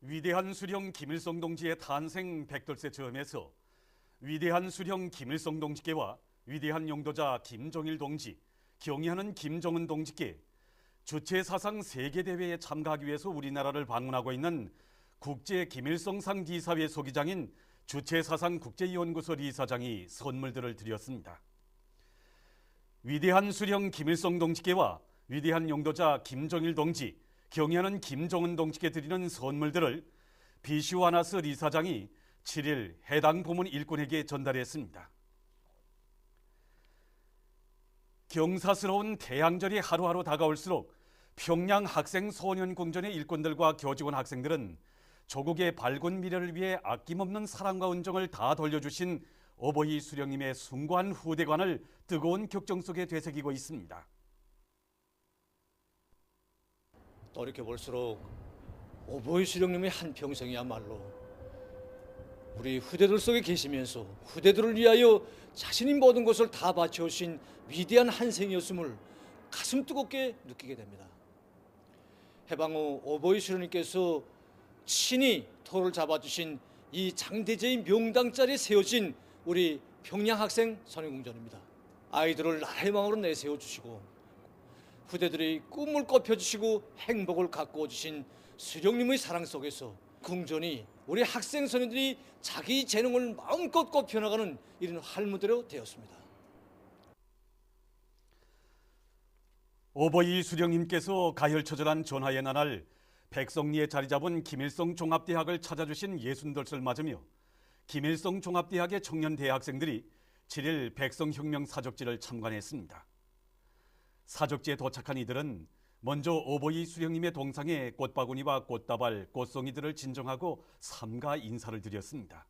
위대한 수령 김일성 동지의 탄생 100돌세 즈음에서 위대한 수령 김일성 동지께와 위대한 용도자 김정일 동지, 경의하는 김정은 동지께 주체사상 세계대회에 참가하기 위해서 우리나라를 방문하고 있는 국제 김일성상 기사회 소기장인 주체사상 국제연구소 이사장이 선물들을 드렸습니다. 위대한 수령 김일성 동지께와 위대한 용도자 김정일 동지, 경의하는 김정은 동지께 드리는 선물들을 비슈와나스 이사장이 7일 해당 부문 일꾼에게 전달했습니다. 경사스러운 태양절이 하루하루 다가올수록 평양 학생 소년궁전의 일꾼들과 교직원 학생들은 조국의 밝은 미래를 위해 아낌없는 사랑과 은정을 다 돌려주신 오보이 수령님의 숭고한 후대관을 뜨거운 격정 속에 되새기고 있습니다. 돌이켜볼수록 오보이 수령님의 한평생이야말로 우리 후대들 속에 계시면서 후대들을 위하여 자신의 모든 것을 다 바쳐오신 위대한 한 생이었음을 가슴 뜨겁게 느끼게 됩니다. 해방 후 오보이 수령님께서 친히 터를 잡아주신 이 장대제의 명당 자리에 세워진 우리 평양학생 선행궁전입니다. 아이들을 나라의 왕으로 내세워주시고 후대들의 꿈을 꿔펴주시고 행복을 가꾸어 주신 수령님의 사랑 속에서 궁전이 우리 학생 소년들이 자기 재능을 마음껏 꿔펴나가는 이런 활무대로 되었습니다. 오보이 수령님께서 가열처절한 전하의 나날 백성리에 자리 잡은 김일성 종합대학을 찾아주신 예순돌을 맞으며 김일성 종합대학의 청년 대학생들이 7일 백성혁명 사적지를 참관했습니다. 사적지에 도착한 이들은 먼저 오보이 수령님의 동상에 꽃바구니와 꽃다발, 꽃송이들을 진정하고 삼가 인사를 드렸습니다.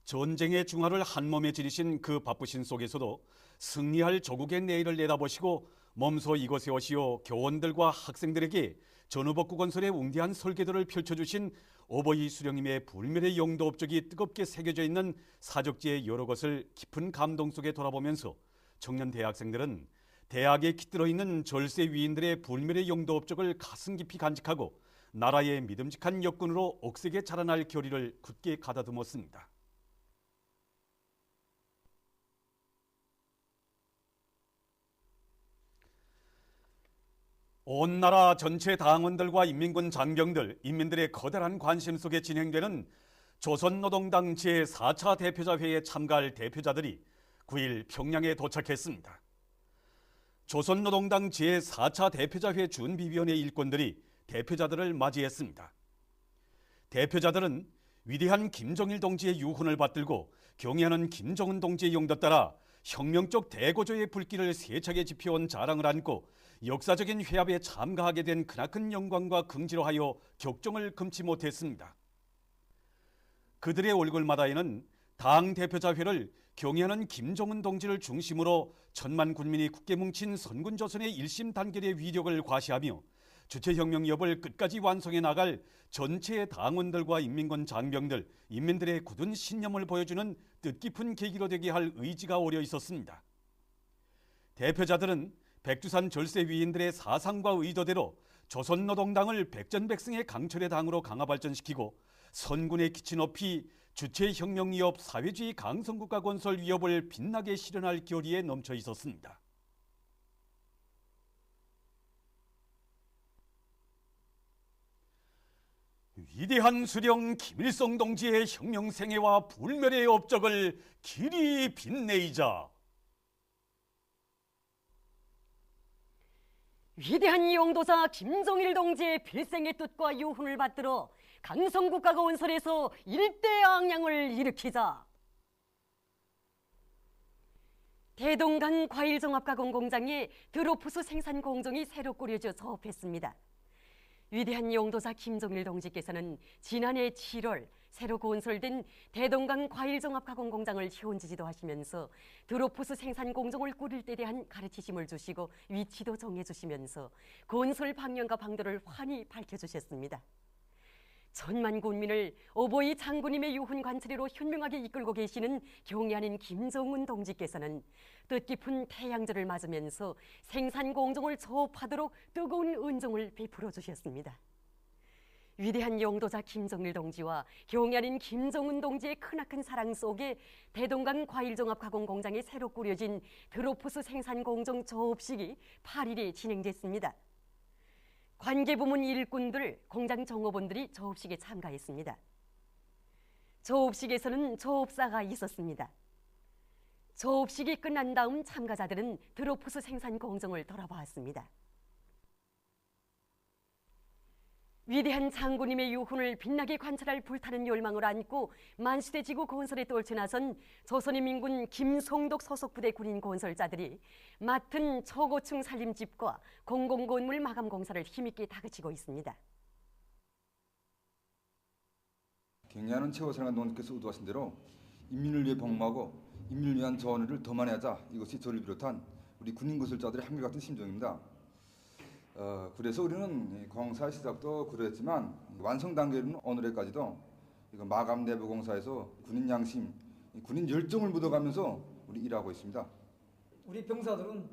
전쟁의 중화를 한몸에 지니신 그 바쁘신 속에서도 승리할 조국의 내일을 내다보시고 몸소 이곳에 오시어 교원들과 학생들에게 전후복구 건설의 웅대한 설계도를 펼쳐주신 오보이 수령님의 불멸의 용도 업적이 뜨겁게 새겨져 있는 사적지의 여러 것을 깊은 감동 속에 돌아보면서 청년 대학생들은 대학에 깃들어 있는 절세 위인들의 불멸의 용도 업적을 가슴 깊이 간직하고 나라의 믿음직한 역군으로 억세게 자라날 결의를 굳게 가다듬었습니다. 온 나라 전체 당원들과 인민군 장병들, 인민들의 거대한 관심 속에 진행되는 조선노동당 제4차 대표자회에 참가할 대표자들이 9일 평양에 도착했습니다. 조선노동당 제4차 대표자회 준비위원회 일꾼들이 대표자들을 맞이했습니다. 대표자들은 위대한 김정일 동지의 유훈을 받들고 경의하는 김정은 동지의 용도 따라 혁명적 대고조의 불길을 세차게 지펴온 자랑을 안고 역사적인 회합에 참가하게 된 크나큰 영광과 긍지로 하여 격정을 금치 못했습니다. 그들의 얼굴마다에는 당 대표자회를 경의하는 김정은 동지를 중심으로 천만 군민이 굳게 뭉친 선군조선의 일심 단결의 위력을 과시하며 주체혁명 여부를 끝까지 완성해 나갈 전체의 당원들과 인민군 장병들, 인민들의 굳은 신념을 보여주는 뜻깊은 계기로 되게 할 의지가 어려 있었습니다. 대표자들은 백두산 절세 위인들의 사상과 의도대로 조선노동당을 백전백승의 강철의 당으로 강화 발전시키고 선군의 기치 높이 주체혁명 위협, 사회주의 강성국가 건설 위협을 빛나게 실현할 결의에 넘쳐 있었습니다. 위대한 수령 김일성 동지의 혁명생애와 불멸의 업적을 길이 빛내이자 위대한 용도사 김정일 동지의 필생의 뜻과 유훈을 받들어 강성국가 건설에서 일대양양을 일으키자. 대동강 과일종합가공 공장에 드로프스 생산 공정이 새로 꾸려져 사업했습니다. 위대한 용도사 김정일 동지께서는 지난해 7월 새로 건설된 대동강 과일종합가공 공장을 현지지도 하시면서 드로프스 생산 공정을 꾸릴 때 대한 가르치심을 주시고 위치도 정해주시면서 건설 방향과 방도를 환히 밝혀주셨습니다. 천만 군민을 어버이 장군님의 유훈 관찰로 현명하게 이끌고 계시는 경애하는 김정은 동지께서는 뜻깊은 태양절을 맞으면서 생산 공정을 저업하도록 뜨거운 은총을 베풀어 주셨습니다. 위대한 영도자 김정일 동지와 경애하는 김정은 동지의 크나큰 사랑 속에 대동강 과일종합 가공 공장이 새로 꾸려진 드로프스 생산 공정 저업식이 8일에 진행됐습니다. 관계부문 일꾼들, 공장 정업원들이 저업식에 참가했습니다. 저업식에서는 저업사가 있었습니다. 저업식이 끝난 다음 참가자들은 드로프스 생산 공정을 돌아보았습니다. 위대한 장군님의 유훈을 빛나게 관찰할 불타는 열망을 안고 만시대 지구 건설에 떨쳐나선 조선인민군 김송독 소속 부대 군인 건설자들이 맡은 초고층 살림집과 공공건물 마감 공사를 힘있게 다그치고 있습니다. 경애하는 최고사랑한 동지께서 의도하신 대로 인민을 위해 복무하고 인민을 위한 전의를 더 많이 하자, 이것이 저를 비롯한 우리 군인 건설자들의 한결같은 심정입니다. 그래서 우리는 공사 시작도 그랬지만 완성 단계는 오늘에까지도 마감 내부 공사에서 군인 양심, 군인 열정을 묻어가면서 우리 일하고 있습니다. 우리 병사들은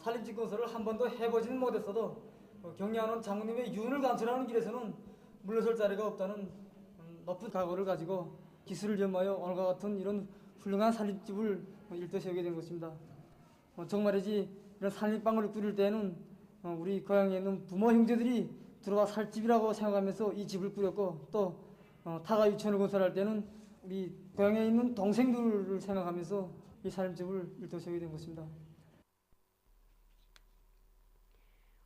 살림집 건설을 한 번도 해보지는 못했어도 경애하는 장군님의 유훈을 관찰하는 길에서는 물러설 자리가 없다는 높은 각오를 가지고 기술을 겸하여 오늘과 같은 이런 훌륭한 살림집을 일떠세우게 된 것입니다. 정말이지 이런 살림방을 꾸릴 때에는 우리 고향에 있는 부모 형제들이 들어가 살 집이라고 생각하면서 이 집을 꾸렸고 또 타가 유치원을 건설할 때는 우리 고향에 있는 동생들을 생각하면서 이 살림집을 일떠세우게 된 것입니다.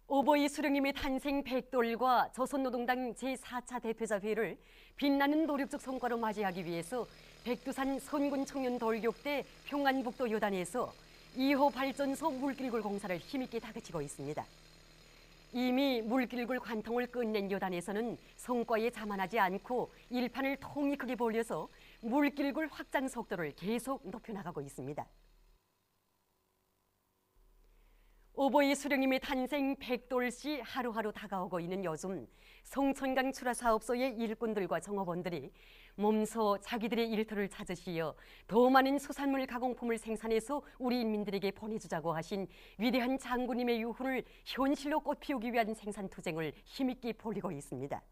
오보이 수령님의 탄생 100돌과 조선노동당 제4차 대표자 회를 빛나는 노력적 성과로 맞이하기 위해서 백두산 선군 청년 돌격대 평안북도 요단에서 2호 발전소 물길굴 공사를 힘있게 다그치고 있습니다. 이미 물길굴 관통을 끝낸 요단에서는 성과에 자만하지 않고 일판을 통이 크게 벌려서 물길굴 확장 속도를 계속 높여나가고 있습니다. 오보이 수령님의 탄생 100돌시 하루하루 다가오고 있는 요즘 송천강 출하사업소의 일꾼들과 정업원들이 몸소 자기들의 일터를 찾으시어 더 많은 수산물 가공품을 생산해서 우리 인민들에게 보내주자고 하신 위대한 장군님의 유훈을 현실로 꽃피우기 위한 생산투쟁을 힘있게 벌이고 있습니다.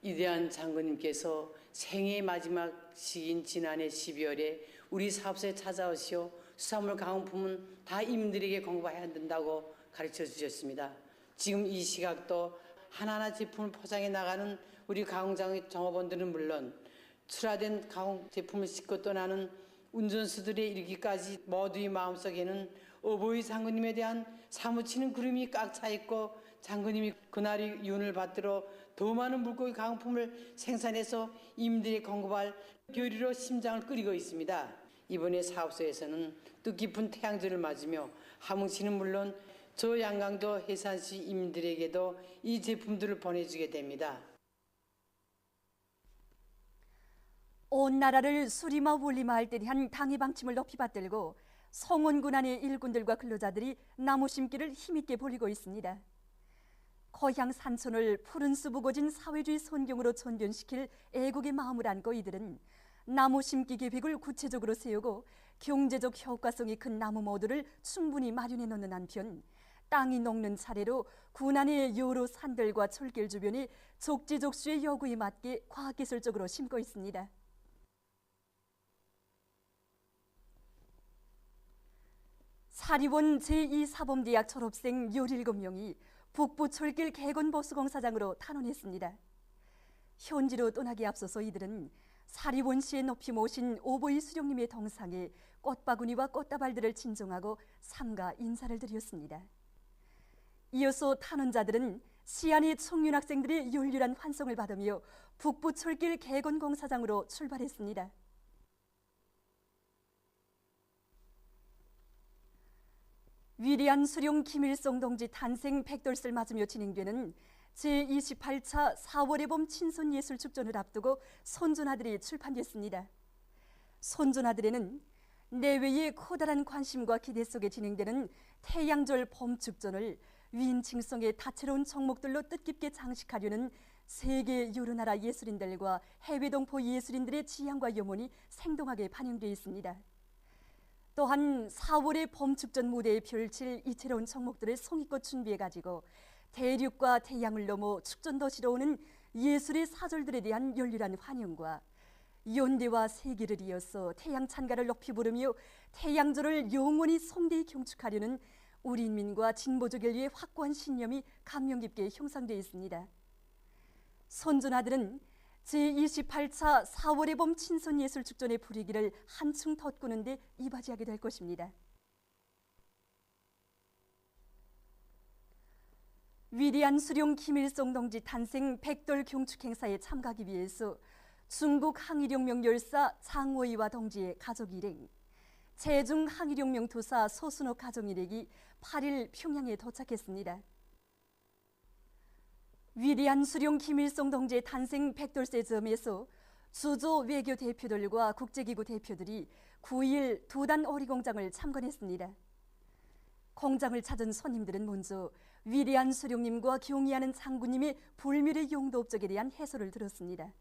위대한 장군님께서 생애의 마지막 시기인 지난해 12월에 우리 사업소에 찾아오시어 수산물 가공품은 다 임들에게 공급해야 된다고 가르쳐 주셨습니다. 지금 이 시각도 하나하나 제품을 포장해 나가는 우리 가공장 정업원들은 물론 출하된 가공 제품을 싣고 떠나는 운전수들의 이르기까지 모두의 마음속에는 어버이 장군님에 대한 사무치는 그림이 꽉 차 있고 장군님이 그날의 유언을 받들어 더 많은 물고기 가공품을 생산해서 임들에게 공급할 교리로 심장을 끓이고 있습니다. 이번에 사업소에서는 뜻깊은 태양절을 맞으며 함흥시는 물론 저 양강도 해산시 임들에게도 이 제품들을 보내주게 됩니다. 온 나라를 수리마 울리마 할 때한 당의 방침을 높이 받들고 성원군 안의 일꾼들과 근로자들이 나무 심기를 힘있게 벌이고 있습니다. 고향 산촌을 푸른 숲 우거진 사회주의 선경으로 전변시킬 애국의 마음을 안고 이들은 나무 심기 계획을 구체적으로 세우고 경제적 효과성이 큰 나무 모두를 충분히 마련해 놓는 한편 땅이 녹는 차례로 군안의 여러 산들과 철길 주변에 족지족수의 요구에 맞게 과학기술적으로 심고 있습니다. 사립원 제2사범대학 졸업생 17명이 북부 철길 개건보수공사장으로 탄원했습니다. 현지로 떠나기 앞서서 이들은 사립원시에 높이 모신 오보이 수령님의 동상에 꽃바구니와 꽃다발들을 진정하고 삼가 인사를 드렸습니다. 이어서 탄원자들은 시안의 청년학생들의 열렬한 환송을 받으며 북부 철길 개건공사장으로 출발했습니다. 위대한 수령 김일성 동지 탄생 100돌을 맞으며 진행되는 제28차 4월의 봄 친손예술축전을 앞두고 손존아들이 출판됐습니다. 손존아들에는 내외의 커다란 관심과 기대 속에 진행되는 태양절 봄축전을 위인칭성의 다채로운 정목들로 뜻깊게 장식하려는 세계 여러 나라 예술인들과 해외 동포 예술인들의 지향과 염원이 생동하게 반영되어 있습니다. 또한 4월의 봄축전 무대에 펼칠 이채로운 정목들을 성의껏 준비해가지고 대륙과 태양을 넘어 축전도시로 오는 예술의 사절들에 대한 열렬한 환영과 연대와 세기를 이어서 태양 찬가를 높이 부르며 태양절을 영원히 성대히 경축하려는 우리 인민과 진보적 인류의 확고한 신념이 감명 깊게 형성되어 있습니다. 선전아들은 제28차 4월의 봄 친선예술축전의 분위기를 한층 덧구는 데 이바지하게 될 것입니다. 위대한 수령 김일성 동지 탄생 100돌 경축 행사에 참가하기 위해서 중국 항일혁명 열사 장호이와 동지의 가족 일행, 제중 항일혁명 투사 소순호 가족 일행이 8일 평양에 도착했습니다. 위대한 수령 김일성 동지의 탄생 100돌세 점에서 주조 외교 대표들과 국제기구 대표들이 9일 두단 오리공장을 참관했습니다. 공장을 찾은 손님들은 먼저 위대한 수령님과 경의하는 장군님의 불멸의 용도 업적에 대한 해설을 들었습니다.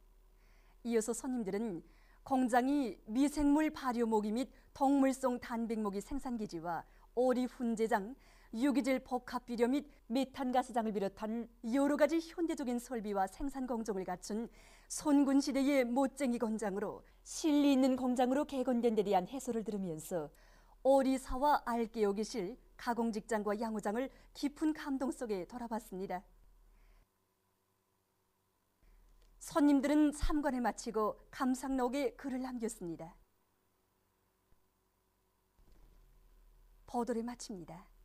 이어서 손님들은 공장이 미생물 발효모기 및 동물성 단백모기 생산기지와 오리 훈제장, 유기질 복합비료 및 메탄가스장을 비롯한 여러 가지 현대적인 설비와 생산 공정을 갖춘 손군시대의 못쟁이 공장으로 실리 있는 공장으로 개건된 데 대한 해설을 들으면서 오리사와 알깨 오기실, 가공직장과 양호장을 깊은 감동 속에 돌아봤습니다. 손님들은 참관을 마치고 감상록에 글을 남겼습니다. 보도를 마칩니다.